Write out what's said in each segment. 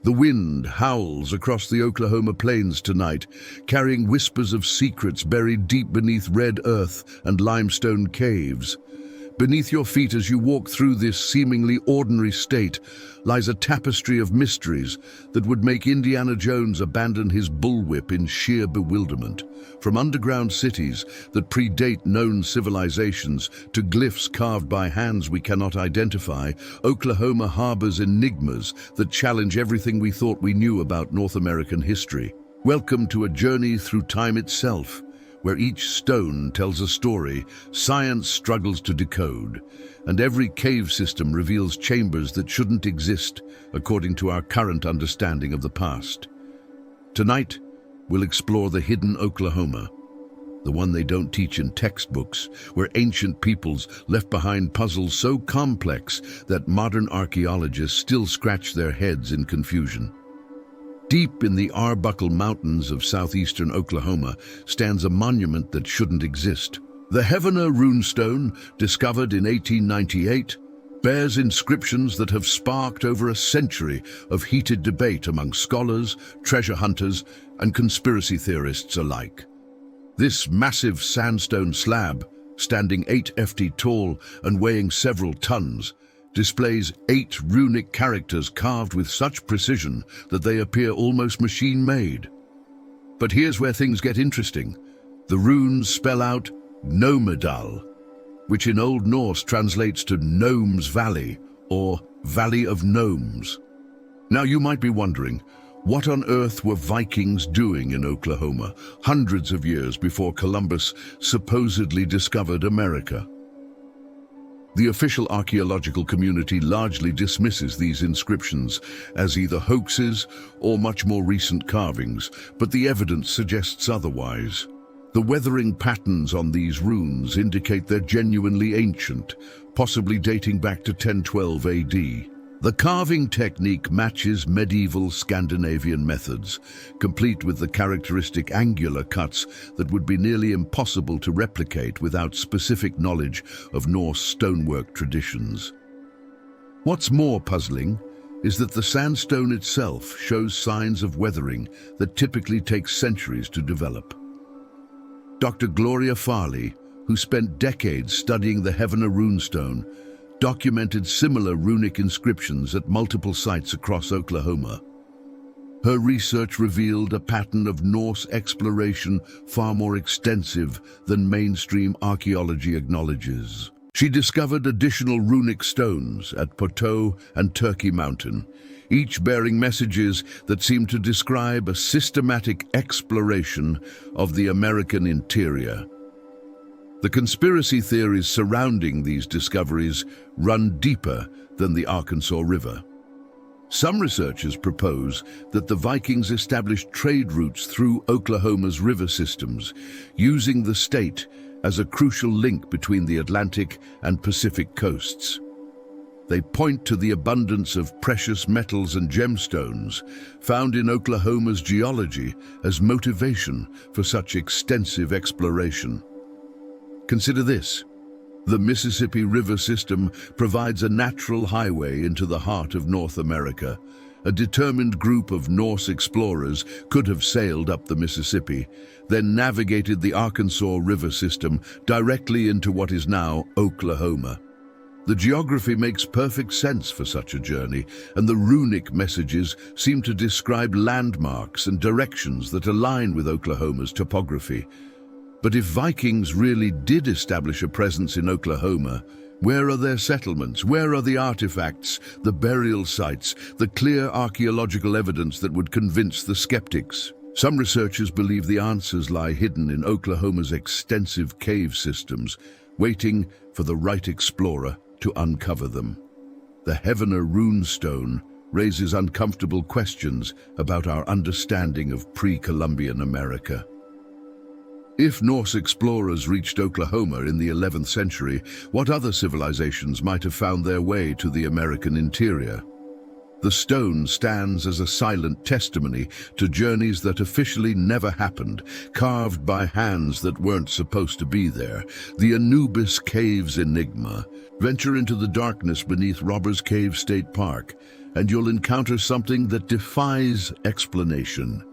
The wind howls across the Oklahoma plains tonight, carrying whispers of secrets buried deep beneath red earth and limestone caves. Beneath your feet as you walk through this seemingly ordinary state lies a tapestry of mysteries that would make Indiana Jones abandon his bullwhip in sheer bewilderment. From underground cities that predate known civilizations to glyphs carved by hands we cannot identify, Oklahoma harbors enigmas that challenge everything we thought we knew about North American history. Welcome to a journey through time itself, where each stone tells a story science struggles to decode, and every cave system reveals chambers that shouldn't exist according to our current understanding of the past. Tonight, we'll explore the hidden Oklahoma, the one they don't teach in textbooks, where ancient peoples left behind puzzles so complex that modern archaeologists still scratch their heads in confusion. Deep in the Arbuckle Mountains of southeastern Oklahoma stands a monument that shouldn't exist. The Heavener runestone, discovered in 1898, bears inscriptions that have sparked over a century of heated debate among scholars, treasure hunters, and conspiracy theorists alike. This massive sandstone slab, standing 8 ft tall and weighing several tons, displays 8 runic characters carved with such precision that they appear almost machine-made. But here's where things get interesting. The runes spell out Nomedal, which in Old Norse translates to Gnomes Valley, or Valley of Gnomes. Now you might be wondering, what on earth were Vikings doing in Oklahoma hundreds of years before Columbus supposedly discovered America? The official archaeological community largely dismisses these inscriptions as either hoaxes or much more recent carvings, but the evidence suggests otherwise. The weathering patterns on these runes indicate they're genuinely ancient, possibly dating back to 1012 AD. The carving technique matches medieval Scandinavian methods, complete with the characteristic angular cuts that would be nearly impossible to replicate without specific knowledge of Norse stonework traditions. What's more puzzling is that the sandstone itself shows signs of weathering that typically take centuries to develop. Dr. Gloria Farley, who spent decades studying the Heavener runestone, documented similar runic inscriptions at multiple sites across Oklahoma. Her research revealed a pattern of Norse exploration far more extensive than mainstream archaeology acknowledges. She discovered additional runic stones at Poteau and Turkey Mountain, each bearing messages that seem to describe a systematic exploration of the American interior. The conspiracy theories surrounding these discoveries run deeper than the Arkansas River. Some researchers propose that the Vikings established trade routes through Oklahoma's river systems, using the state as a crucial link between the Atlantic and Pacific coasts. They point to the abundance of precious metals and gemstones found in Oklahoma's geology as motivation for such extensive exploration. Consider this. The Mississippi River system provides a natural highway into the heart of North America. A determined group of Norse explorers could have sailed up the Mississippi, then navigated the Arkansas River system directly into what is now Oklahoma. The geography makes perfect sense for such a journey, and the runic messages seem to describe landmarks and directions that align with Oklahoma's topography. But if Vikings really did establish a presence in Oklahoma, where are their settlements? Where are the artifacts, the burial sites, the clear archaeological evidence that would convince the skeptics? Some researchers believe the answers lie hidden in Oklahoma's extensive cave systems, waiting for the right explorer to uncover them. The Heavener runestone raises uncomfortable questions about our understanding of pre-Columbian America. If Norse explorers reached Oklahoma in the 11th century, what other civilizations might have found their way to the American interior? The stone stands as a silent testimony to journeys that officially never happened, carved by hands that weren't supposed to be there. The Anubis Caves enigma. Venture into the darkness beneath Robbers Cave State Park, and you'll encounter something that defies explanation.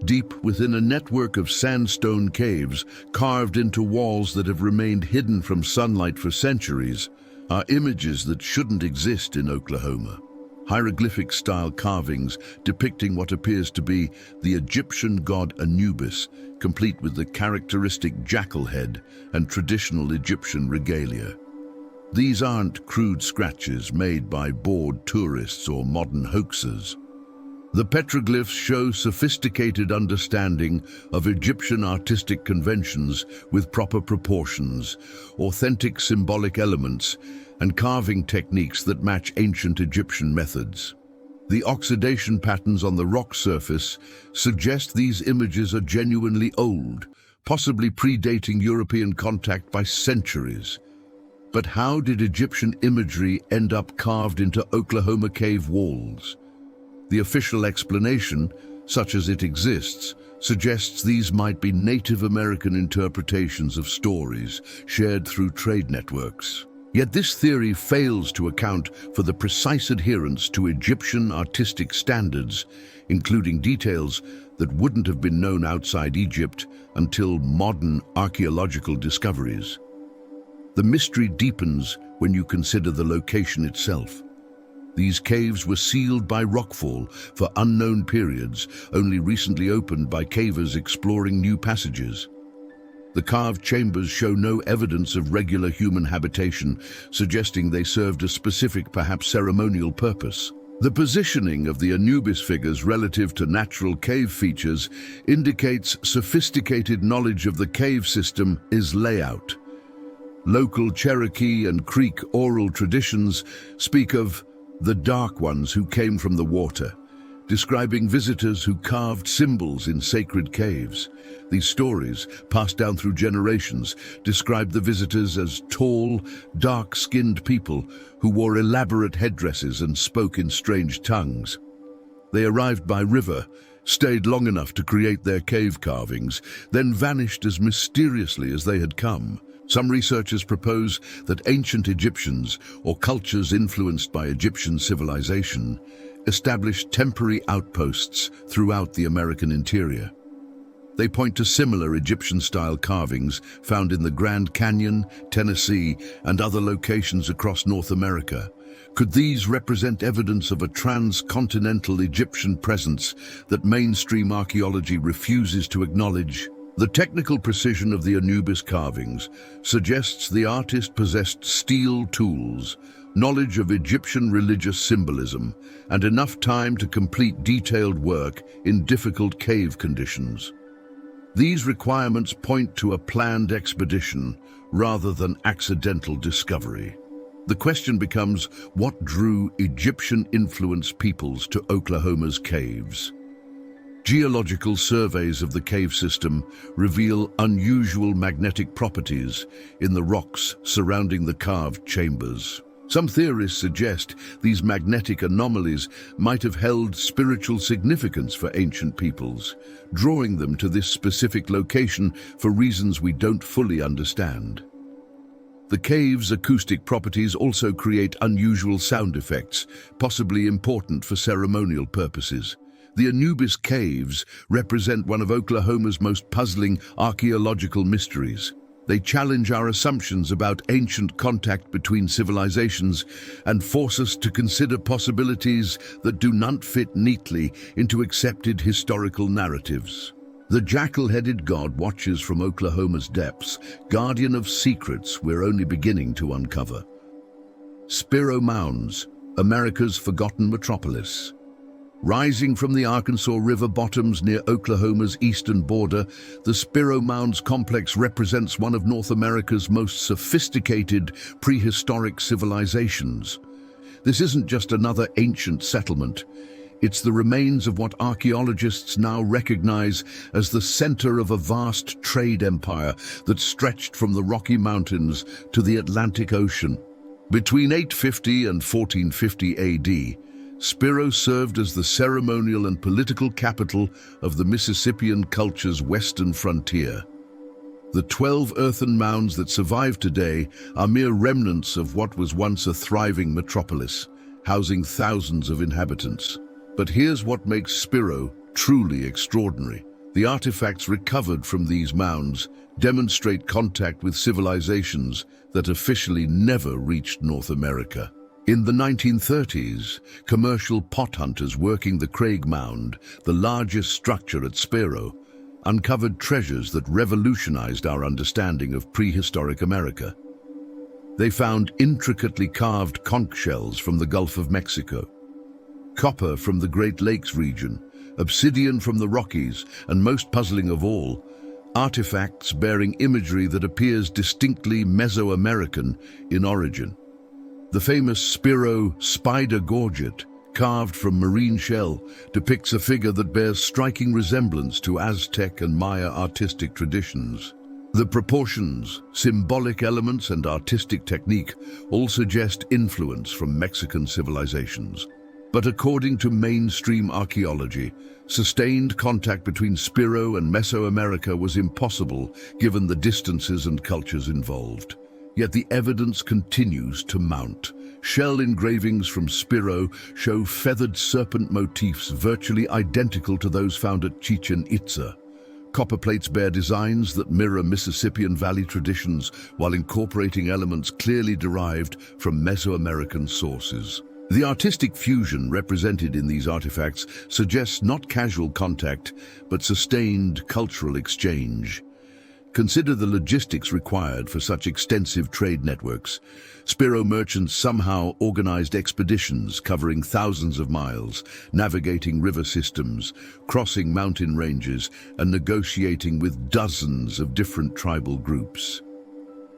Deep within a network of sandstone caves, carved into walls that have remained hidden from sunlight for centuries, are images that shouldn't exist in Oklahoma. Hieroglyphic-style carvings depicting what appears to be the Egyptian god Anubis, complete with the characteristic jackal head and traditional Egyptian regalia. These aren't crude scratches made by bored tourists or modern hoaxers. The petroglyphs show sophisticated understanding of Egyptian artistic conventions with proper proportions, authentic symbolic elements, and carving techniques that match ancient Egyptian methods. The oxidation patterns on the rock surface suggest these images are genuinely old, possibly predating European contact by centuries. But how did Egyptian imagery end up carved into Oklahoma cave walls? The official explanation, such as it exists, suggests these might be Native American interpretations of stories shared through trade networks. Yet this theory fails to account for the precise adherence to Egyptian artistic standards, including details that wouldn't have been known outside Egypt until modern archaeological discoveries. The mystery deepens when you consider the location itself. These caves were sealed by rockfall for unknown periods, only recently opened by cavers exploring new passages. The carved chambers show no evidence of regular human habitation, suggesting they served a specific, perhaps ceremonial purpose. The positioning of the Anubis figures relative to natural cave features indicates sophisticated knowledge of the cave system is layout. Local Cherokee and Creek oral traditions speak of the Dark Ones who came from the water, describing visitors who carved symbols in sacred caves. These stories, passed down through generations, describe the visitors as tall, dark-skinned people who wore elaborate headdresses and spoke in strange tongues. They arrived by river, stayed long enough to create their cave carvings, then vanished as mysteriously as they had come. Some researchers propose that ancient Egyptians, or cultures influenced by Egyptian civilization, established temporary outposts throughout the American interior. They point to similar Egyptian-style carvings found in the Grand Canyon, Tennessee, and other locations across North America. Could these represent evidence of a transcontinental Egyptian presence that mainstream archaeology refuses to acknowledge? The technical precision of the Anubis carvings suggests the artist possessed steel tools, knowledge of Egyptian religious symbolism, and enough time to complete detailed work in difficult cave conditions. These requirements point to a planned expedition rather than accidental discovery. The question becomes, what drew Egyptian-influenced peoples to Oklahoma's caves? Geological surveys of the cave system reveal unusual magnetic properties in the rocks surrounding the carved chambers. Some theorists suggest these magnetic anomalies might have held spiritual significance for ancient peoples, drawing them to this specific location for reasons we don't fully understand. The cave's acoustic properties also create unusual sound effects, possibly important for ceremonial purposes. The Anubis Caves represent one of Oklahoma's most puzzling archaeological mysteries. They challenge our assumptions about ancient contact between civilizations and force us to consider possibilities that do not fit neatly into accepted historical narratives. The jackal-headed god watches from Oklahoma's depths, guardian of secrets we're only beginning to uncover. Spiro Mounds, America's forgotten metropolis. Rising from the Arkansas River bottoms near Oklahoma's eastern border, the Spiro Mounds complex represents one of North America's most sophisticated prehistoric civilizations. This isn't just another ancient settlement. It's the remains of what archaeologists now recognize as the center of a vast trade empire that stretched from the Rocky Mountains to the Atlantic Ocean. Between 850 and 1450 AD, Spiro served as the ceremonial and political capital of the Mississippian culture's western frontier. The 12 earthen mounds that survive today are mere remnants of what was once a thriving metropolis. housing thousands of inhabitants. But here's what makes Spiro truly extraordinary. The artifacts recovered from these mounds demonstrate contact with civilizations that officially never reached North America. In the 1930s, commercial pot hunters working the Craig Mound, the largest structure at Spiro, uncovered treasures that revolutionized our understanding of prehistoric America. They found intricately carved conch shells from the Gulf of Mexico, copper from the Great Lakes region, obsidian from the Rockies, and most puzzling of all, artifacts bearing imagery that appears distinctly Mesoamerican in origin. The famous Spiro spider gorget, carved from marine shell, depicts a figure that bears striking resemblance to Aztec and Maya artistic traditions. The proportions, symbolic elements, and artistic technique all suggest influence from Mexican civilizations. But according to mainstream archaeology, sustained contact between Spiro and Mesoamerica was impossible given the distances and cultures involved. Yet the evidence continues to mount. Shell engravings from Spiro show feathered serpent motifs virtually identical to those found at Chichen Itza. Copper plates bear designs that mirror Mississippian Valley traditions while incorporating elements clearly derived from Mesoamerican sources. The artistic fusion represented in these artifacts suggests not casual contact, but sustained cultural exchange. Consider the logistics required for such extensive trade networks. Spiro merchants somehow organized expeditions covering thousands of miles, navigating river systems, crossing mountain ranges, and negotiating with dozens of different tribal groups.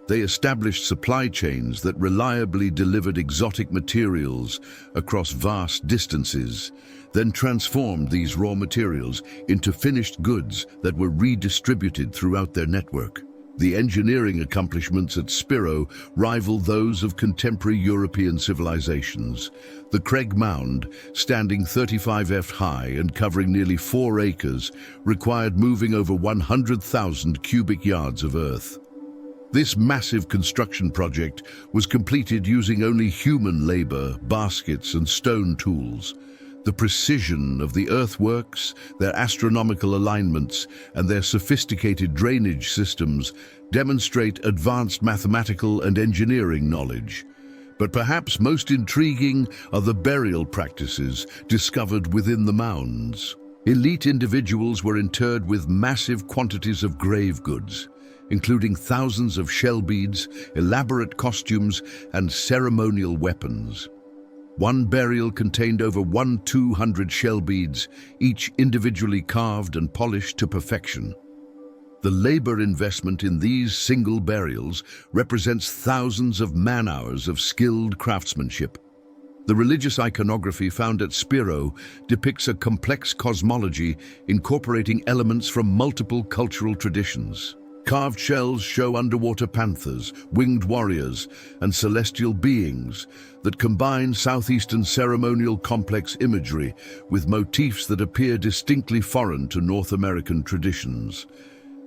They established supply chains that reliably delivered exotic materials across vast distances, then transformed these raw materials into finished goods that were redistributed throughout their network. The engineering accomplishments at Spiro rival those of contemporary European civilizations. The Craig Mound, standing 35 feet high and covering nearly 4 acres, required moving over 100,000 cubic yards of earth. This massive construction project was completed using only human labor, baskets, and stone tools. The precision of the earthworks, their astronomical alignments, and their sophisticated drainage systems demonstrate advanced mathematical and engineering knowledge. But perhaps most intriguing are the burial practices discovered within the mounds. Elite individuals were interred with massive quantities of grave goods, including thousands of shell beads, elaborate costumes, and ceremonial weapons. One burial contained over 200 shell beads, each individually carved and polished to perfection. The labor investment in these single burials represents thousands of man-hours of skilled craftsmanship. The religious iconography found at Spiro depicts a complex cosmology incorporating elements from multiple cultural traditions. Carved shells show underwater panthers, winged warriors, and celestial beings that combine southeastern ceremonial complex imagery with motifs that appear distinctly foreign to North American traditions.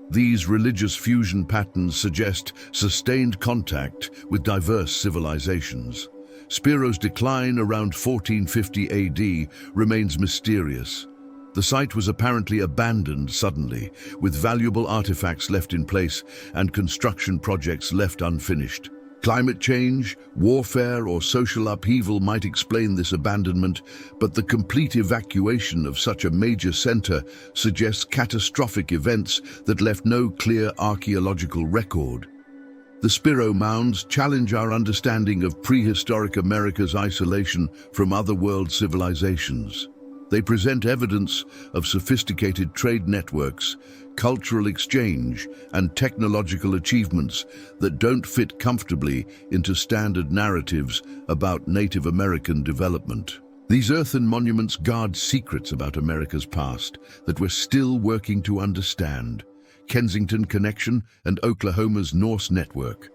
These religious fusion patterns suggest sustained contact with diverse civilizations. Spiro's decline around 1450 AD remains mysterious. The site was apparently abandoned suddenly, with valuable artifacts left in place and construction projects left unfinished. Climate change, warfare, or social upheaval might explain this abandonment, but the complete evacuation of such a major center suggests catastrophic events that left no clear archaeological record. The Spiro Mounds challenge our understanding of prehistoric America's isolation from other world civilizations. They present evidence of sophisticated trade networks, cultural exchange, and technological achievements that don't fit comfortably into standard narratives about Native American development. These earthen monuments guard secrets about America's past that we're still working to understand. Kensington Connection and Oklahoma's Norse network.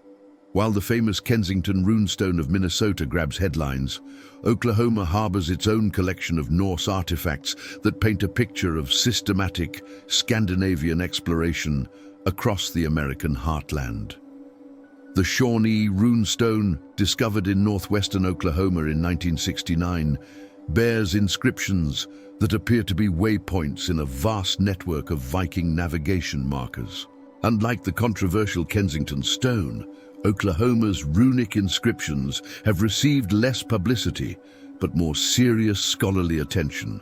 While the famous Kensington runestone of Minnesota grabs headlines, Oklahoma harbors its own collection of Norse artifacts that paint a picture of systematic Scandinavian exploration across the American heartland. The Shawnee runestone, discovered in northwestern Oklahoma in 1969, bears inscriptions that appear to be waypoints in a vast network of Viking navigation markers. Unlike the controversial Kensington stone, Oklahoma's runic inscriptions have received less publicity, but more serious scholarly attention.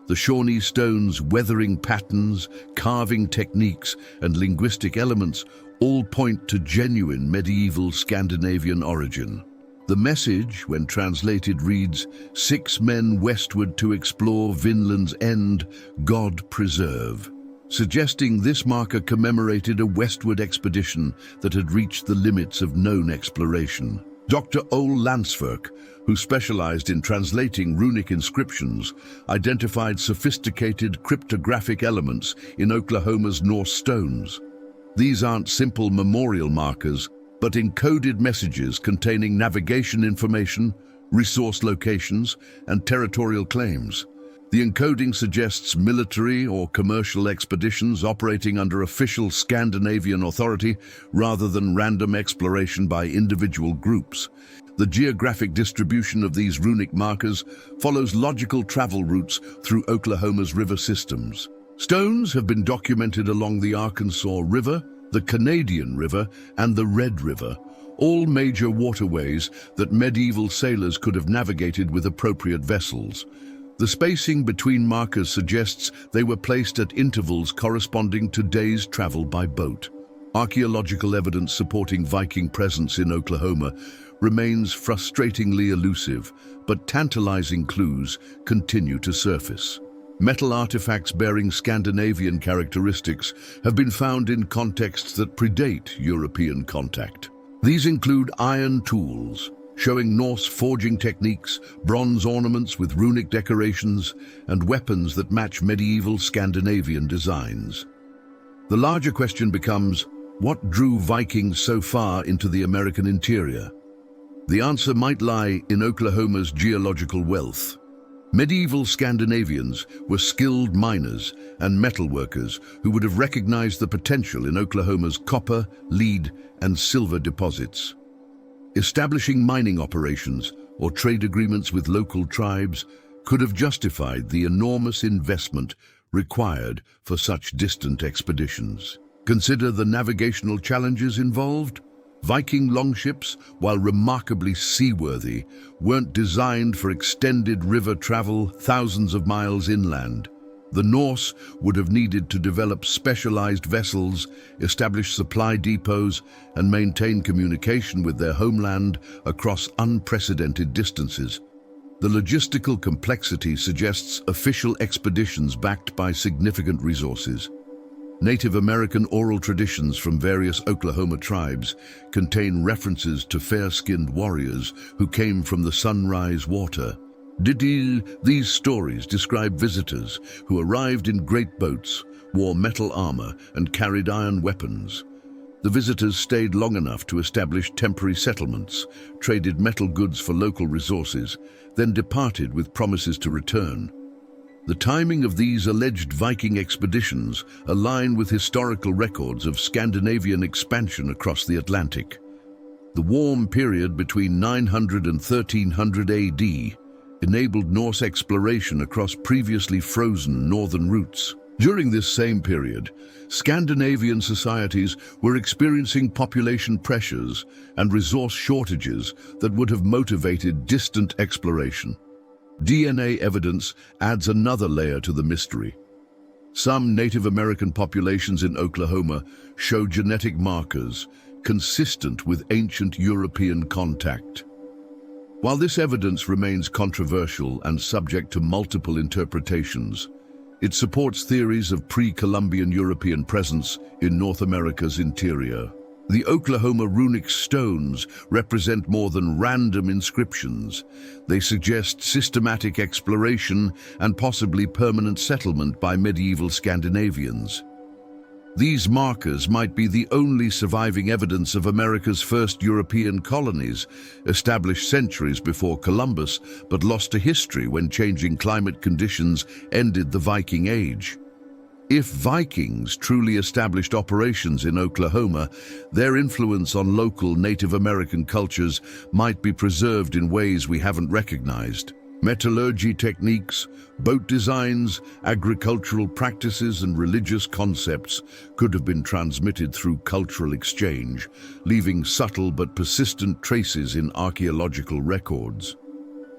The Shawnee stone's weathering patterns, carving techniques, and linguistic elements all point to genuine medieval Scandinavian origin. The message, when translated, reads, "6 men westward to explore Vinland's end, God preserve," suggesting this marker commemorated a westward expedition that had reached the limits of known exploration. Dr. Ole Landsverk, who specialized in translating runic inscriptions, identified sophisticated cryptographic elements in Oklahoma's Norse stones. These aren't simple memorial markers, but encoded messages containing navigation information, resource locations, and territorial claims. The encoding suggests military or commercial expeditions operating under official Scandinavian authority rather than random exploration by individual groups. The geographic distribution of these runic markers follows logical travel routes through Oklahoma's river systems. Stones have been documented along the Arkansas River, the Canadian River, and the Red River, all major waterways that medieval sailors could have navigated with appropriate vessels. The spacing between markers suggests they were placed at intervals corresponding to days' travel by boat. Archaeological evidence supporting Viking presence in Oklahoma remains frustratingly elusive, but tantalizing clues continue to surface. Metal artifacts bearing Scandinavian characteristics have been found in contexts that predate European contact. These include iron tools, showing Norse forging techniques, bronze ornaments with runic decorations, and weapons that match medieval Scandinavian designs. The larger question becomes, what drew Vikings so far into the American interior? The answer might lie in Oklahoma's geological wealth. Medieval Scandinavians were skilled miners and metalworkers who would have recognized the potential in Oklahoma's copper, lead, and silver deposits. Establishing mining operations or trade agreements with local tribes could have justified the enormous investment required for such distant expeditions. Consider the navigational challenges involved. Viking longships, while remarkably seaworthy, weren't designed for extended river travel thousands of miles inland. The Norse would have needed to develop specialized vessels, establish supply depots, and maintain communication with their homeland across unprecedented distances. The logistical complexity suggests official expeditions backed by significant resources. Native American oral traditions from various Oklahoma tribes contain references to fair-skinned warriors who came from the sunrise water. These stories describe visitors who arrived in great boats, wore metal armor, and carried iron weapons. The visitors stayed long enough to establish temporary settlements, traded metal goods for local resources, then departed with promises to return. The timing of these alleged Viking expeditions align with historical records of Scandinavian expansion across the Atlantic. The warm period between 900 and 1300 AD enabled Norse exploration across previously frozen northern routes. During this same period, Scandinavian societies were experiencing population pressures and resource shortages that would have motivated distant exploration. DNA evidence adds another layer to the mystery. Some Native American populations in Oklahoma show genetic markers consistent with ancient European contact. While this evidence remains controversial and subject to multiple interpretations, it supports theories of pre-Columbian European presence in North America's interior. The Oklahoma runic stones represent more than random inscriptions. They suggest systematic exploration and possibly permanent settlement by medieval Scandinavians. These markers might be the only surviving evidence of America's first European colonies, established centuries before Columbus, but lost to history when changing climate conditions ended the Viking Age. If Vikings truly established operations in Oklahoma, their influence on local Native American cultures might be preserved in ways we haven't recognized. Metallurgy techniques, boat designs, agricultural practices, and religious concepts could have been transmitted through cultural exchange, leaving subtle but persistent traces in archaeological records.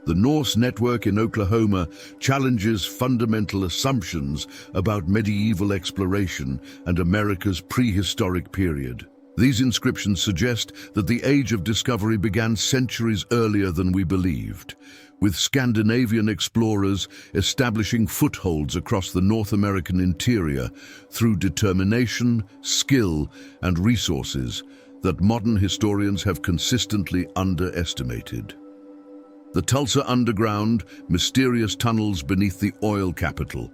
The Norse network in Oklahoma challenges fundamental assumptions about medieval exploration and America's prehistoric period. These inscriptions suggest that the Age of Discovery began centuries earlier than we believed, with Scandinavian explorers establishing footholds across the North American interior through determination, skill, and resources that modern historians have consistently underestimated. The Tulsa Underground, mysterious tunnels beneath the oil capital.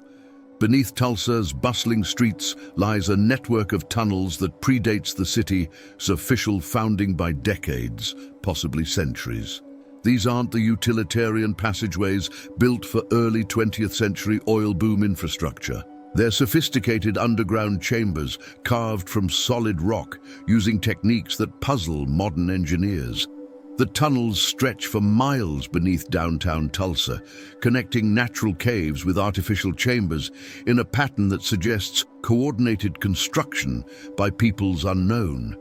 Beneath Tulsa's bustling streets lies a network of tunnels that predates the city's official founding by decades, possibly centuries. These aren't the utilitarian passageways built for early 20th century oil boom infrastructure. They're sophisticated underground chambers carved from solid rock using techniques that puzzle modern engineers. The tunnels stretch for miles beneath downtown Tulsa, connecting natural caves with artificial chambers in a pattern that suggests coordinated construction by peoples unknown.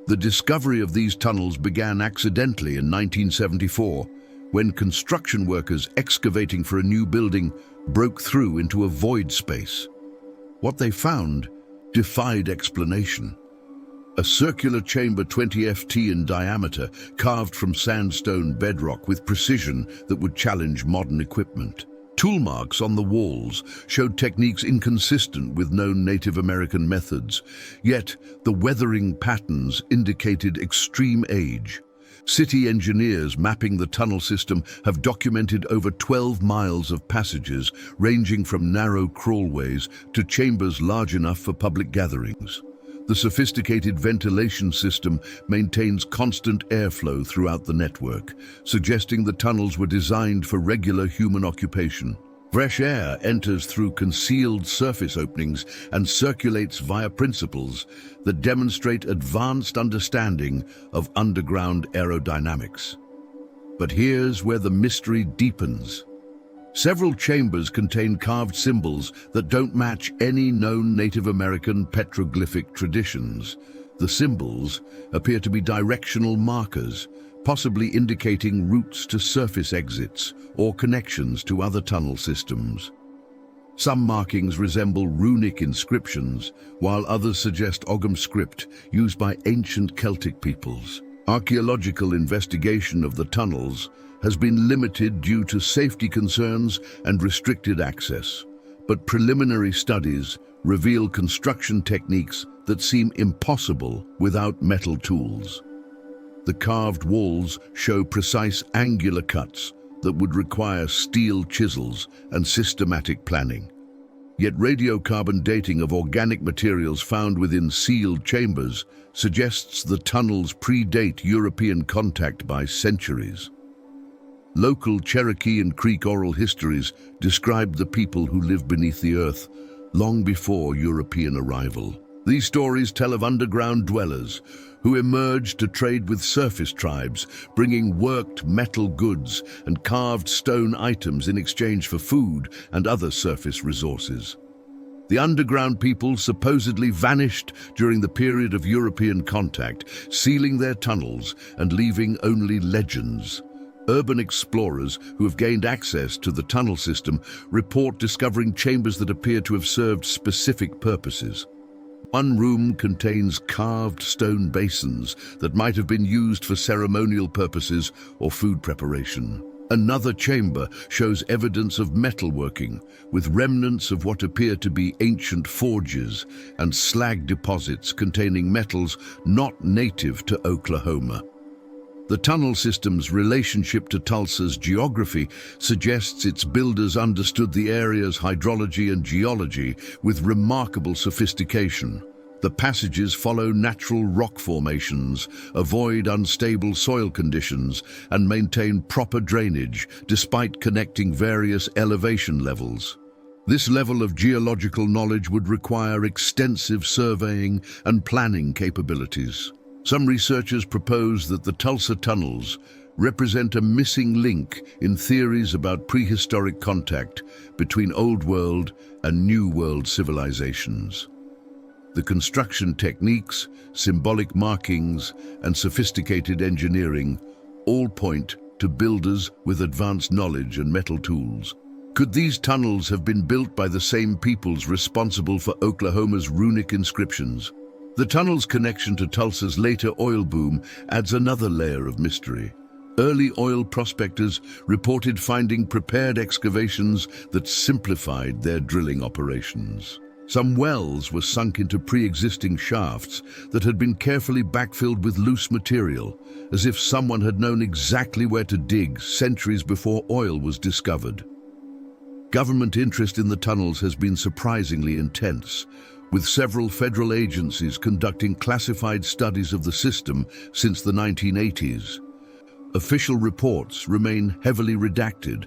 The discovery of these tunnels began accidentally in 1974, when construction workers excavating for a new building broke through into a void space. What they found defied explanation. A circular chamber 20 ft in diameter, carved from sandstone bedrock with precision that would challenge modern equipment. Tool marks on the walls showed techniques inconsistent with known Native American methods, yet the weathering patterns indicated extreme age. City engineers mapping the tunnel system have documented over 12 miles of passages, ranging from narrow crawlways to chambers large enough for public gatherings. The sophisticated ventilation system maintains constant airflow throughout the network, suggesting the tunnels were designed for regular human occupation. Fresh air enters through concealed surface openings and circulates via principles that demonstrate advanced understanding of underground aerodynamics. But here's where the mystery deepens. Several chambers contain carved symbols that don't match any known Native American petroglyphic traditions. The symbols appear to be directional markers, possibly indicating routes to surface exits or connections to other tunnel systems. Some markings resemble runic inscriptions, while others suggest Ogham script used by ancient Celtic peoples. Archaeological investigation of the tunnels has been limited due to safety concerns and restricted access, but preliminary studies reveal construction techniques that seem impossible without metal tools. The carved walls show precise angular cuts that would require steel chisels and systematic planning. Yet radiocarbon dating of organic materials found within sealed chambers suggests the tunnels predate European contact by centuries. Local Cherokee and Creek oral histories described the people who lived beneath the earth long before European arrival. These stories tell of underground dwellers who emerged to trade with surface tribes, bringing worked metal goods and carved stone items in exchange for food and other surface resources. The underground people supposedly vanished during the period of European contact, sealing their tunnels and leaving only legends. Urban explorers who have gained access to the tunnel system report discovering chambers that appear to have served specific purposes. One room contains carved stone basins that might have been used for ceremonial purposes or food preparation. Another chamber shows evidence of metalworking, with remnants of what appear to be ancient forges and slag deposits containing metals not native to Oklahoma. The tunnel system's relationship to Tulsa's geography suggests its builders understood the area's hydrology and geology with remarkable sophistication. The passages follow natural rock formations, avoid unstable soil conditions, and maintain proper drainage despite connecting various elevation levels. This level of geological knowledge would require extensive surveying and planning capabilities. Some researchers propose that the Tulsa tunnels represent a missing link in theories about prehistoric contact between Old World and New World civilizations. The construction techniques, symbolic markings, and sophisticated engineering all point to builders with advanced knowledge and metal tools. Could these tunnels have been built by the same peoples responsible for Oklahoma's runic inscriptions? The tunnel's connection to Tulsa's later oil boom adds another layer of mystery. Early oil prospectors reported finding prepared excavations that simplified their drilling operations. Some wells were sunk into pre-existing shafts that had been carefully backfilled with loose material, as if someone had known exactly where to dig centuries before oil was discovered. Government interest in the tunnels has been surprisingly intense, with several federal agencies conducting classified studies of the system since the 1980s. Official reports remain heavily redacted,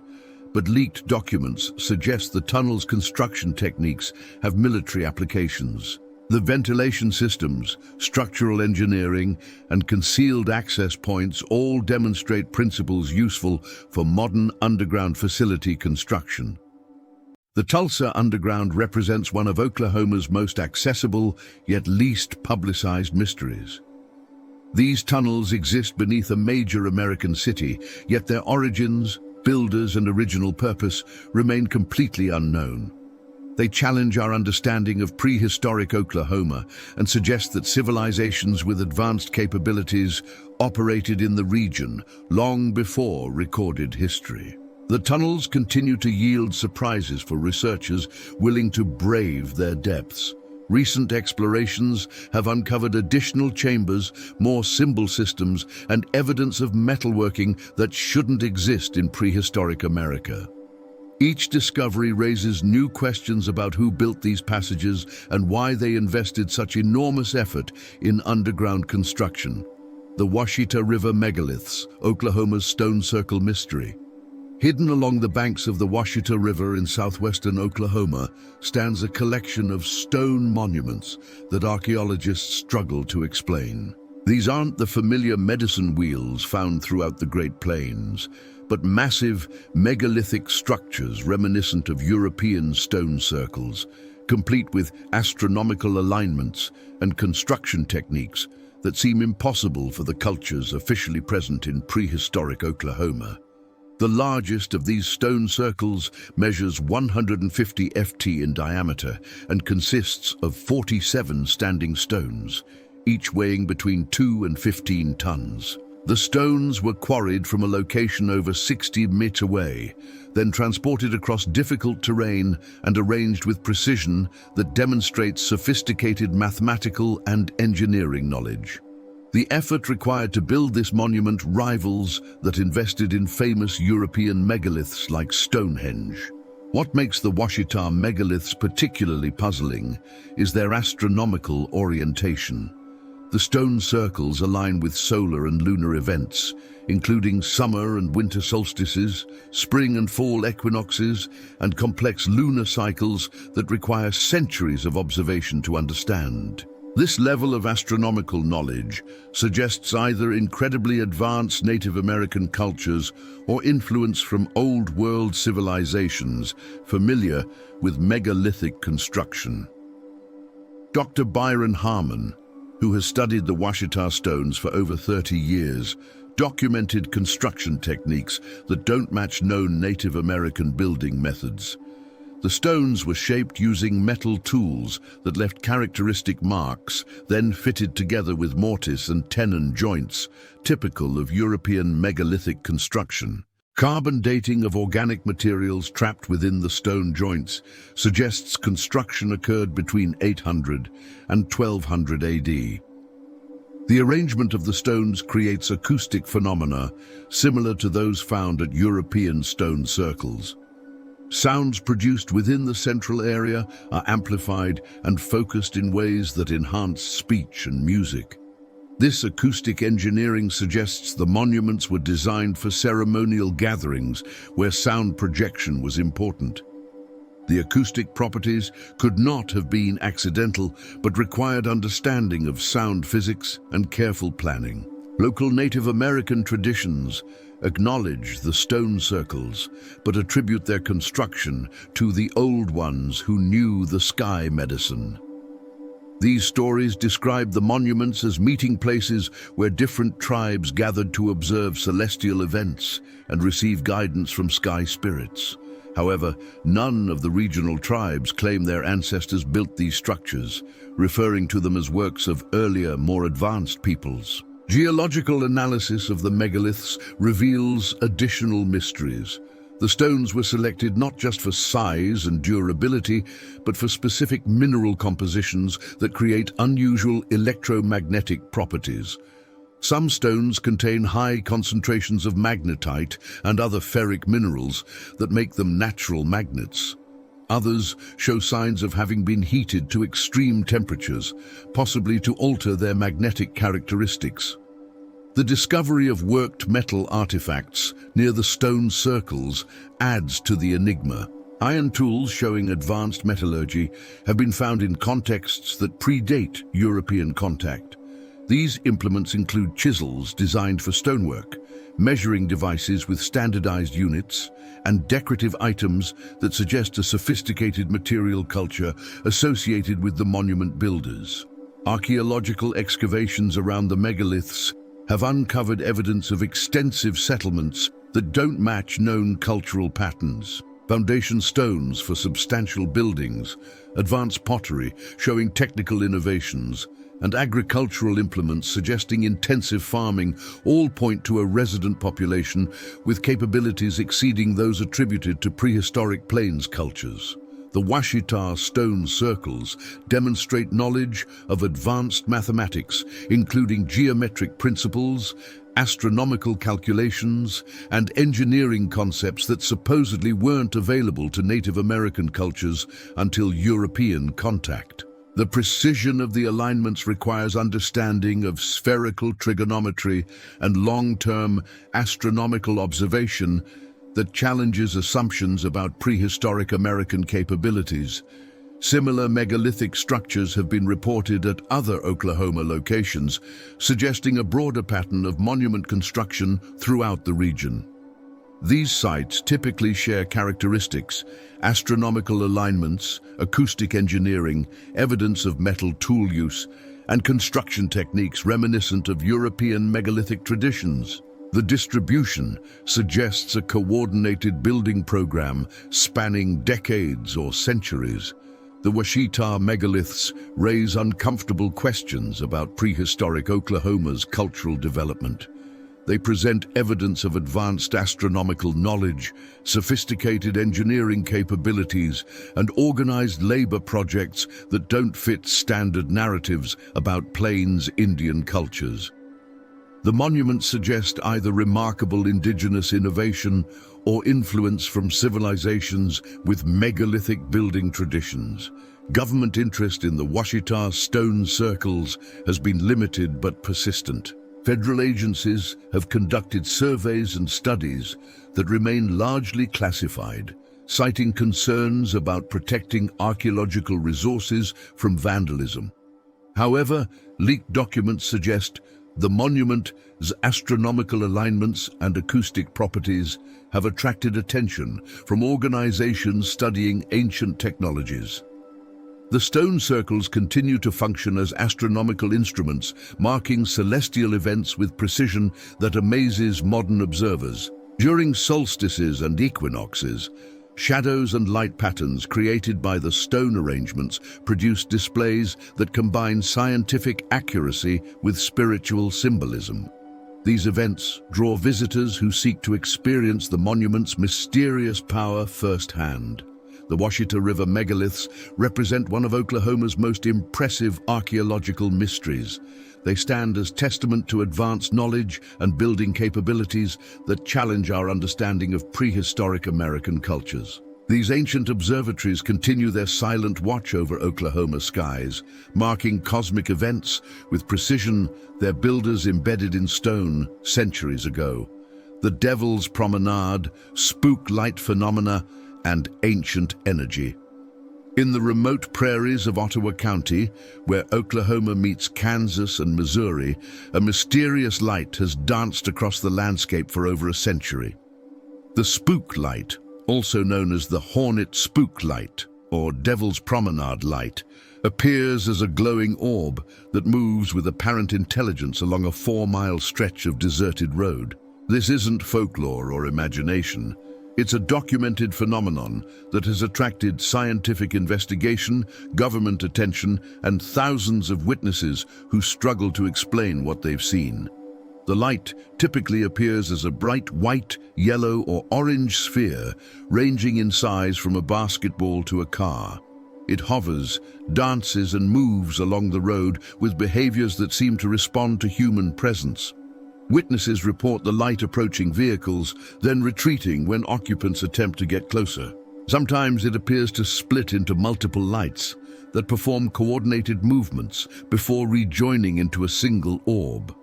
but leaked documents suggest the tunnel's construction techniques have military applications. The ventilation systems, structural engineering, and concealed access points all demonstrate principles useful for modern underground facility construction. The Tulsa Underground represents one of Oklahoma's most accessible yet least publicized mysteries. These tunnels exist beneath a major American city, yet their origins, builders, and original purpose remain completely unknown. They challenge our understanding of prehistoric Oklahoma and suggest that civilizations with advanced capabilities operated in the region long before recorded history. The tunnels continue to yield surprises for researchers willing to brave their depths. Recent explorations have uncovered additional chambers, more symbol systems, and evidence of metalworking that shouldn't exist in prehistoric America. Each discovery raises new questions about who built these passages and why they invested such enormous effort in underground construction. The Washittita River megaliths, Oklahoma's stone circle mystery. Hidden along the banks of the Washittita River in southwestern Oklahoma stands a collection of stone monuments that archaeologists struggle to explain. These aren't the familiar medicine wheels found throughout the Great Plains, but massive megalithic structures reminiscent of European stone circles, complete with astronomical alignments and construction techniques that seem impossible for the cultures officially present in prehistoric Oklahoma. The largest of these stone circles measures 150 ft in diameter and consists of 47 standing stones, each weighing between 2 and 15 tons. The stones were quarried from a location over 60 meters away, then transported across difficult terrain and arranged with precision that demonstrates sophisticated mathematical and engineering knowledge. The effort required to build this monument rivals that invested in famous European megaliths like Stonehenge. What makes the Washittita megaliths particularly puzzling is their astronomical orientation. The stone circles align with solar and lunar events, including summer and winter solstices, spring and fall equinoxes, and complex lunar cycles that require centuries of observation to understand. This level of astronomical knowledge suggests either incredibly advanced Native American cultures or influence from Old World civilizations familiar with megalithic construction. Dr. Byron Harmon, who has studied the Washittita stones for over 30 years, documented construction techniques that don't match known Native American building methods. The stones were shaped using metal tools that left characteristic marks, then fitted together with mortise and tenon joints, typical of European megalithic construction. Carbon dating of organic materials trapped within the stone joints suggests construction occurred between 800 and 1200 AD. The arrangement of the stones creates acoustic phenomena similar to those found at European stone circles. Sounds produced within the central area are amplified and focused in ways that enhance speech and music. This acoustic engineering suggests the monuments were designed for ceremonial gatherings where sound projection was important. The acoustic properties could not have been accidental, but required understanding of sound physics and careful planning. Local Native American traditions acknowledge the stone circles, but attribute their construction to the old ones who knew the sky medicine. These stories describe the monuments as meeting places where different tribes gathered to observe celestial events and receive guidance from sky spirits. However, none of the regional tribes claim their ancestors built these structures, referring to them as works of earlier, more advanced peoples. Geological analysis of the megaliths reveals additional mysteries. The stones were selected not just for size and durability, but for specific mineral compositions that create unusual electromagnetic properties. Some stones contain high concentrations of magnetite and other ferric minerals that make them natural magnets. Others show signs of having been heated to extreme temperatures, possibly to alter their magnetic characteristics. The discovery of worked metal artifacts near the stone circles adds to the enigma. Iron tools showing advanced metallurgy have been found in contexts that predate European contact. These implements include chisels designed for stonework, measuring devices with standardized units, and decorative items that suggest a sophisticated material culture associated with the monument builders. Archaeological excavations around the megaliths have uncovered evidence of extensive settlements that don't match known cultural patterns. Foundation stones for substantial buildings, advanced pottery showing technical innovations, and agricultural implements suggesting intensive farming all point to a resident population with capabilities exceeding those attributed to prehistoric plains cultures. The Washittita stone circles demonstrate knowledge of advanced mathematics, including geometric principles, astronomical calculations, and engineering concepts that supposedly weren't available to Native American cultures until European contact. The precision of the alignments requires understanding of spherical trigonometry and long-term astronomical observation that challenges assumptions about prehistoric American capabilities. Similar megalithic structures have been reported at other Oklahoma locations, suggesting a broader pattern of monument construction throughout the region. These sites typically share characteristics: astronomical alignments, acoustic engineering, evidence of metal tool use, and construction techniques reminiscent of European megalithic traditions. The distribution suggests a coordinated building program spanning decades or centuries. The Washittita megaliths raise uncomfortable questions about prehistoric Oklahoma's cultural development. They present evidence of advanced astronomical knowledge, sophisticated engineering capabilities, and organized labor projects that don't fit standard narratives about Plains Indian cultures. The monuments suggest either remarkable indigenous innovation or influence from civilizations with megalithic building traditions. Government interest in the Washittita stone circles has been limited but persistent. Federal agencies have conducted surveys and studies that remain largely classified, citing concerns about protecting archaeological resources from vandalism. However, leaked documents suggest the monument's astronomical alignments and acoustic properties have attracted attention from organizations studying ancient technologies. The stone circles continue to function as astronomical instruments, marking celestial events with precision that amazes modern observers. During solstices and equinoxes, shadows and light patterns created by the stone arrangements produce displays that combine scientific accuracy with spiritual symbolism. These events draw visitors who seek to experience the monument's mysterious power firsthand. The Washittita River megaliths represent one of Oklahoma's most impressive archaeological mysteries. They stand as testament to advanced knowledge and building capabilities that challenge our understanding of prehistoric American cultures. These ancient observatories continue their silent watch over Oklahoma skies, marking cosmic events with precision their builders embedded in stone centuries ago. The Devil's Promenade, Spook Light phenomena, and ancient energy. In the remote prairies of Ottawa County, where Oklahoma meets Kansas and Missouri, a mysterious light has danced across the landscape for over a century. The Spook Light, also known as the Hornet Spook Light or Devil's Promenade Light, appears as a glowing orb that moves with apparent intelligence along a 4-mile stretch of deserted road. This isn't folklore or imagination. It's a documented phenomenon that has attracted scientific investigation, government attention, and thousands of witnesses who struggle to explain what they've seen. The light typically appears as a bright white, yellow, or orange sphere, ranging in size from a basketball to a car. It hovers, dances, and moves along the road with behaviors that seem to respond to human presence. Witnesses report the light approaching vehicles, then retreating when occupants attempt to get closer. Sometimes it appears to split into multiple lights that perform coordinated movements before rejoining into a single orb.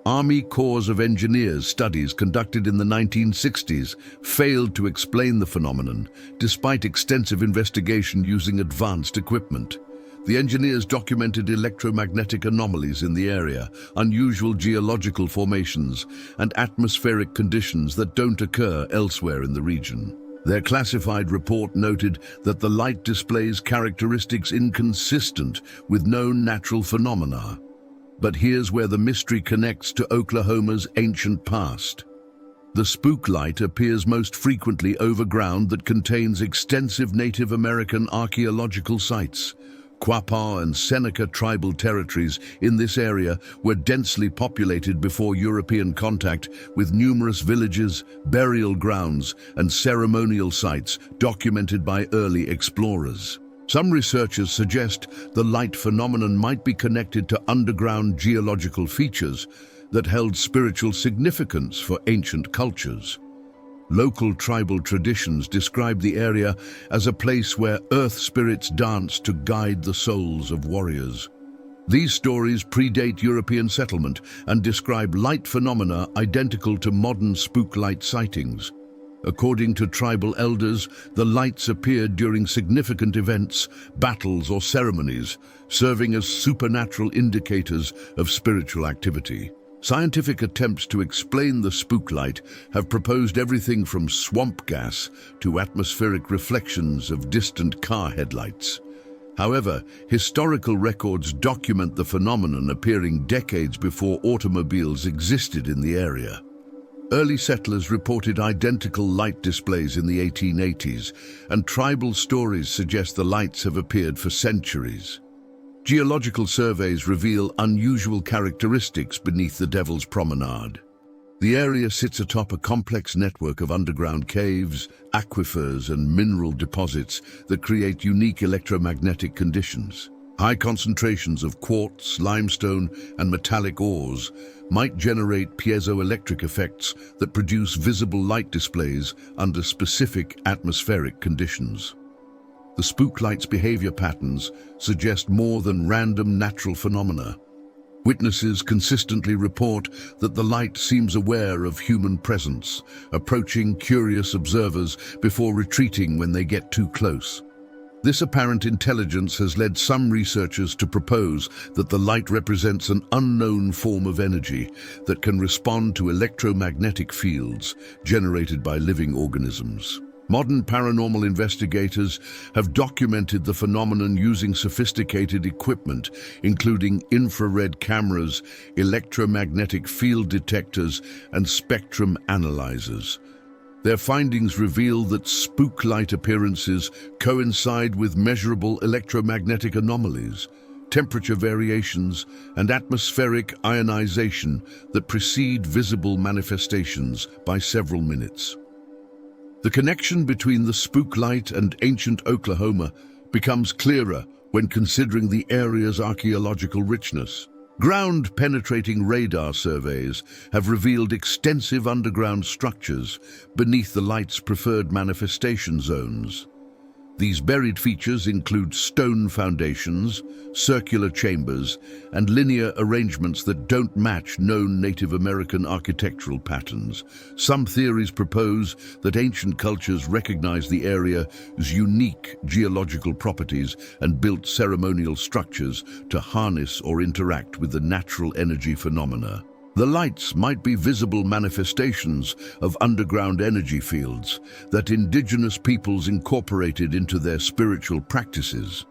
Army Corps of Engineers studies conducted in the 1960s failed to explain the phenomenon, despite extensive investigation using advanced equipment. The engineers documented electromagnetic anomalies in the area, unusual geological formations, and atmospheric conditions that don't occur elsewhere in the region. Their classified report noted that the light displays characteristics inconsistent with known natural phenomena. But here's where the mystery connects to Oklahoma's ancient past. The Spook Light appears most frequently over ground that contains extensive Native American archaeological sites. Quapaw and Seneca tribal territories in this area were densely populated before European contact, with numerous villages, burial grounds, and ceremonial sites documented by early explorers. Some researchers suggest the light phenomenon might be connected to underground geological features that held spiritual significance for ancient cultures. Local tribal traditions describe the area as a place where earth spirits dance to guide the souls of warriors. These stories predate European settlement and describe light phenomena identical to modern spook light sightings. According to tribal elders, the lights appeared during significant events, battles, or ceremonies, serving as supernatural indicators of spiritual activity. Scientific attempts to explain the spook light have proposed everything from swamp gas to atmospheric reflections of distant car headlights. However, historical records document the phenomenon appearing decades before automobiles existed in the area. Early settlers reported identical light displays in the 1880s, and tribal stories suggest the lights have appeared for centuries. Geological surveys reveal unusual characteristics beneath the Devil's Promenade. The area sits atop a complex network of underground caves, aquifers, and mineral deposits that create unique electromagnetic conditions. High concentrations of quartz, limestone, and metallic ores might generate piezoelectric effects that produce visible light displays under specific atmospheric conditions. The spook light's behavior patterns suggest more than random natural phenomena. Witnesses consistently report that the light seems aware of human presence, approaching curious observers before retreating when they get too close. This apparent intelligence has led some researchers to propose that the light represents an unknown form of energy that can respond to electromagnetic fields generated by living organisms. Modern paranormal investigators have documented the phenomenon using sophisticated equipment, including infrared cameras, electromagnetic field detectors, and spectrum analyzers. Their findings reveal that spook light appearances coincide with measurable electromagnetic anomalies, temperature variations, and atmospheric ionization that precede visible manifestations by several minutes. The connection between the spook light and ancient Oklahoma becomes clearer when considering the area's archaeological richness. Ground-penetrating radar surveys have revealed extensive underground structures beneath the light's preferred manifestation zones. These buried features include stone foundations, circular chambers, and linear arrangements that don't match known Native American architectural patterns. Some theories propose that ancient cultures recognized the area's unique geological properties and built ceremonial structures to harness or interact with the natural energy phenomena. The lights might be visible manifestations of underground energy fields that indigenous peoples incorporated into their spiritual practices.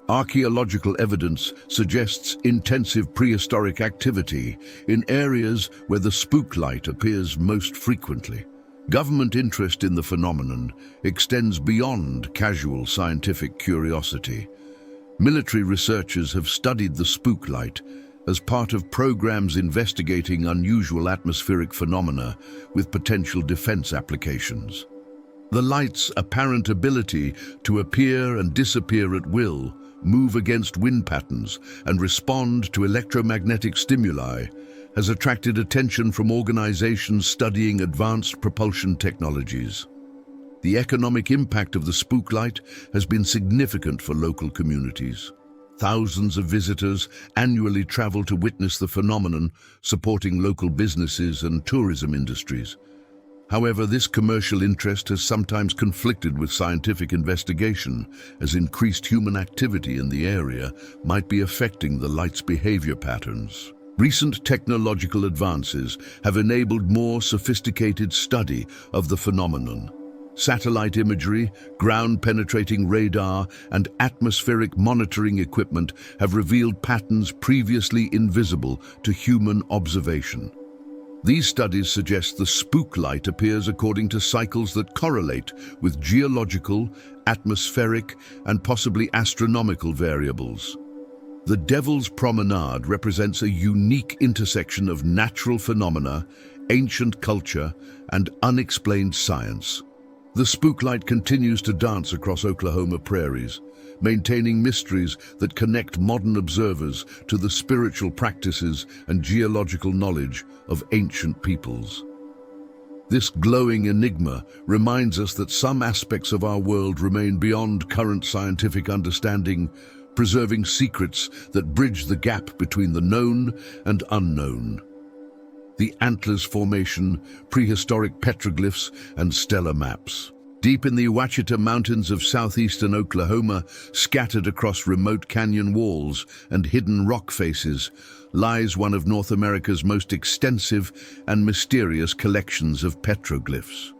Archaeological evidence suggests intensive prehistoric activity in areas where the spook light appears most frequently. Government interest in the phenomenon extends beyond casual scientific curiosity. Military researchers have studied the spook light as part of programs investigating unusual atmospheric phenomena with potential defense applications. The light's apparent ability to appear and disappear at will, move against wind patterns, and respond to electromagnetic stimuli has attracted attention from organizations studying advanced propulsion technologies. The economic impact of the spook light has been significant for local communities. Thousands of visitors annually travel to witness the phenomenon, supporting local businesses and tourism industries. However, this commercial interest has sometimes conflicted with scientific investigation, as increased human activity in the area might be affecting the light's behavior patterns. Recent technological advances have enabled more sophisticated study of the phenomenon. Satellite imagery, ground-penetrating radar, and atmospheric monitoring equipment have revealed patterns previously invisible to human observation. These studies suggest the spook light appears according to cycles that correlate with geological, atmospheric, and possibly astronomical variables. The Devil's Promenade represents a unique intersection of natural phenomena, ancient culture, and unexplained science. The spook light continues to dance across Oklahoma prairies, maintaining mysteries that connect modern observers to the spiritual practices and geological knowledge of ancient peoples. This glowing enigma reminds us that some aspects of our world remain beyond current scientific understanding, preserving secrets that bridge the gap between the known and unknown. The Antlers Formation, prehistoric petroglyphs, and stellar maps. Deep in the Washittita Mountains of southeastern Oklahoma, scattered across remote canyon walls and hidden rock faces, lies one of North America's most extensive and mysterious collections of petroglyphs.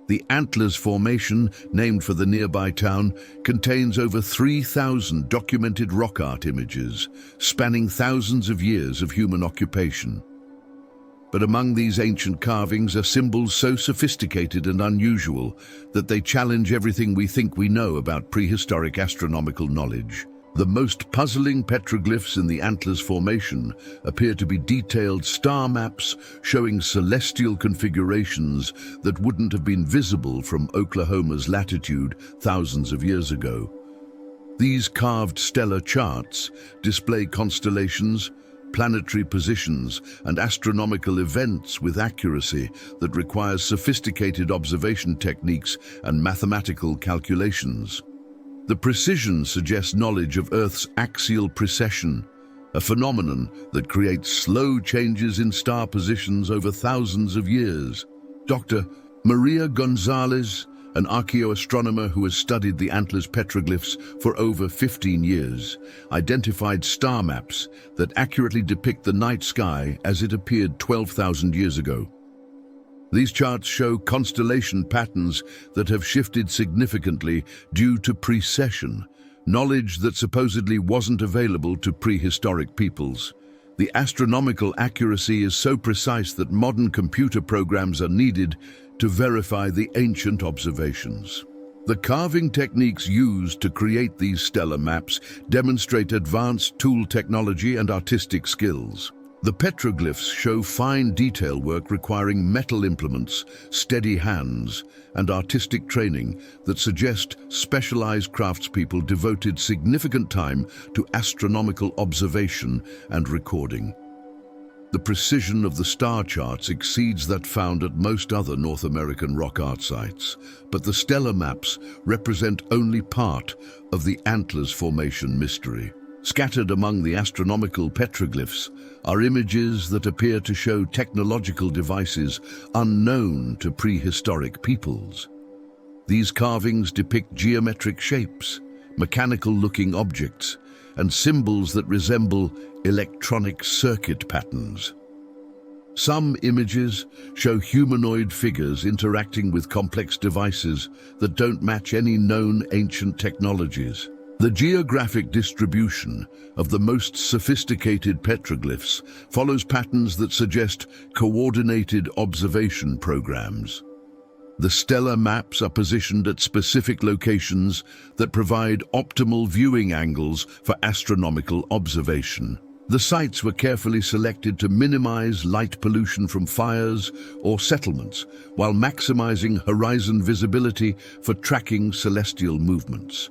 The Antlers Formation, named for the nearby town, contains over 3,000 documented rock art images, spanning thousands of years of human occupation. But among these ancient carvings are symbols so sophisticated and unusual that they challenge everything we think we know about prehistoric astronomical knowledge. The most puzzling petroglyphs in the Antlers Formation appear to be detailed star maps showing celestial configurations that wouldn't have been visible from Oklahoma's latitude thousands of years ago. These carved stellar charts display constellations, planetary positions, and astronomical events with accuracy that requires sophisticated observation techniques and mathematical calculations. The precision suggests knowledge of Earth's axial precession, a phenomenon that creates slow changes in star positions over thousands of years. Dr. Maria Gonzalez, an archaeoastronomer who has studied the Antlers petroglyphs for over 15 years, identified star maps that accurately depict the night sky as it appeared 12,000 years ago. These charts show constellation patterns that have shifted significantly due to precession, knowledge that supposedly wasn't available to prehistoric peoples. The astronomical accuracy is so precise that modern computer programs are needed to verify the ancient observations. The carving techniques used to create these stellar maps demonstrate advanced tool technology and artistic skills. The petroglyphs show fine detail work requiring metal implements, steady hands, and artistic training that suggest specialized craftspeople devoted significant time to astronomical observation and recording. The precision of the star charts exceeds that found at most other North American rock art sites, but the stellar maps represent only part of the Antlers Formation mystery. Scattered among the astronomical petroglyphs are images that appear to show technological devices unknown to prehistoric peoples. These carvings depict geometric shapes, mechanical-looking objects, and symbols that resemble electronic circuit patterns. Some images show humanoid figures interacting with complex devices that don't match any known ancient technologies. The geographic distribution of the most sophisticated petroglyphs follows patterns that suggest coordinated observation programs. The stellar maps are positioned at specific locations that provide optimal viewing angles for astronomical observation. The sites were carefully selected to minimize light pollution from fires or settlements, while maximizing horizon visibility for tracking celestial movements.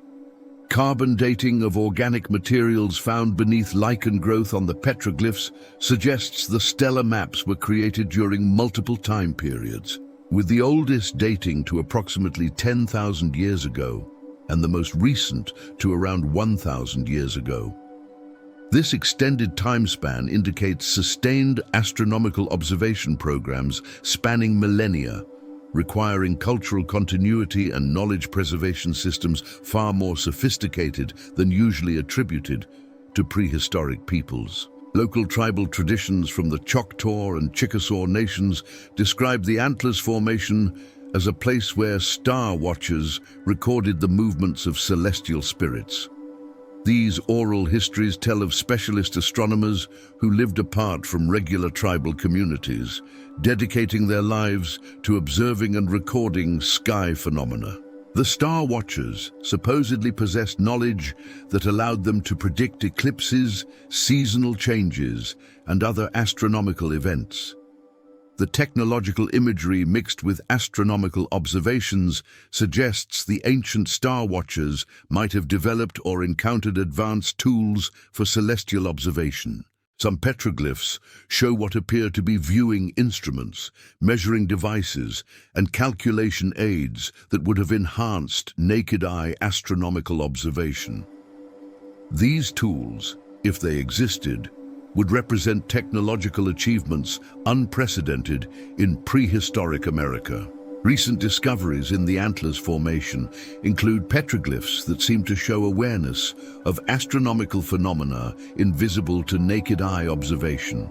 Carbon dating of organic materials found beneath lichen growth on the petroglyphs suggests the stellar maps were created during multiple time periods, with the oldest dating to approximately 10,000 years ago and the most recent to around 1,000 years ago. This extended time span indicates sustained astronomical observation programs spanning millennia, requiring cultural continuity and knowledge preservation systems far more sophisticated than usually attributed to prehistoric peoples. Local tribal traditions from the Choctaw and Chickasaw nations describe the Antlers Formation as a place where star watchers recorded the movements of celestial spirits. These oral histories tell of specialist astronomers who lived apart from regular tribal communities, dedicating their lives to observing and recording sky phenomena. The Star Watchers supposedly possessed knowledge that allowed them to predict eclipses, seasonal changes, and other astronomical events. The technological imagery mixed with astronomical observations suggests the ancient Star Watchers might have developed or encountered advanced tools for celestial observation. Some petroglyphs show what appear to be viewing instruments, measuring devices, and calculation aids that would have enhanced naked-eye astronomical observation. These tools, if they existed, would represent technological achievements unprecedented in prehistoric America. Recent discoveries in the Antlers Formation include petroglyphs that seem to show awareness of astronomical phenomena invisible to naked eye observation.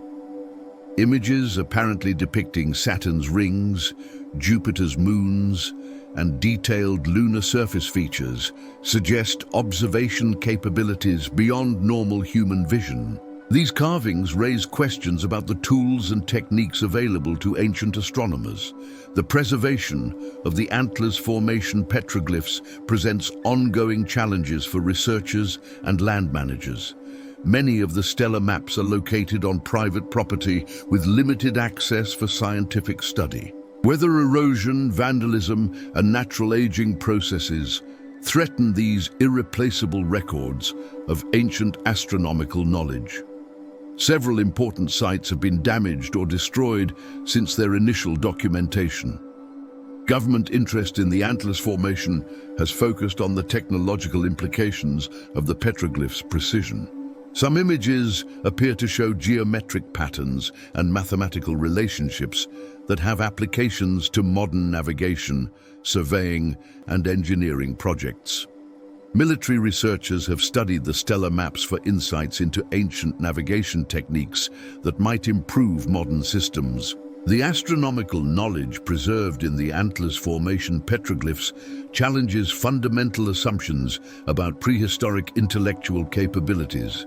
Images apparently depicting Saturn's rings, Jupiter's moons, and detailed lunar surface features suggest observation capabilities beyond normal human vision. These carvings raise questions about the tools and techniques available to ancient astronomers. The preservation of the Antlers Formation petroglyphs presents ongoing challenges for researchers and land managers. Many of the stellar maps are located on private property with limited access for scientific study. Weather erosion, vandalism, and natural aging processes threaten these irreplaceable records of ancient astronomical knowledge. Several important sites have been damaged or destroyed since their initial documentation. Government interest in the Antlers Formation has focused on the technological implications of the petroglyphs' precision. Some images appear to show geometric patterns and mathematical relationships that have applications to modern navigation, surveying, and engineering projects. Military researchers have studied the stellar maps for insights into ancient navigation techniques that might improve modern systems. The astronomical knowledge preserved in the Antlers Formation petroglyphs challenges fundamental assumptions about prehistoric intellectual capabilities.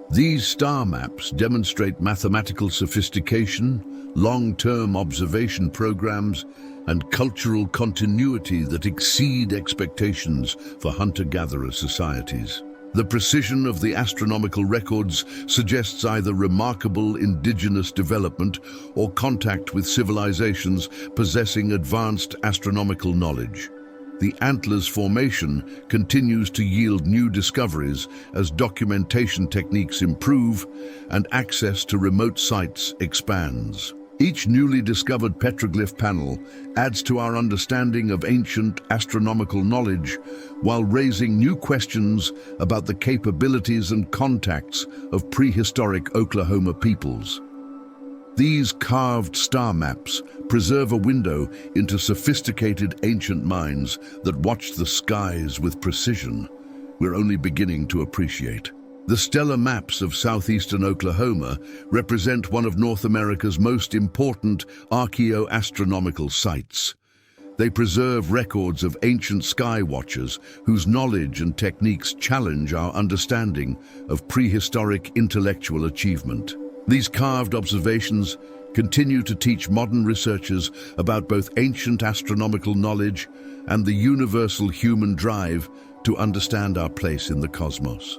These star maps demonstrate mathematical sophistication, long-term observation programs, and cultural continuity that exceed expectations for hunter-gatherer societies. The precision of the astronomical records suggests either remarkable indigenous development or contact with civilizations possessing advanced astronomical knowledge. the Antlers Formation continues to yield new discoveries as documentation techniques improve and access to remote sites expands. Each newly discovered petroglyph panel adds to our understanding of ancient astronomical knowledge while raising new questions about the capabilities and contacts of prehistoric Oklahoma peoples. These carved star maps preserve a window into sophisticated ancient minds that watched the skies with precision we're only beginning to appreciate. The stellar maps of southeastern Oklahoma represent one of North America's most important archaeoastronomical sites. They preserve records of ancient sky watchers whose knowledge and techniques challenge our understanding of prehistoric intellectual achievement. These carved observations continue to teach modern researchers about both ancient astronomical knowledge and the universal human drive to understand our place in the cosmos.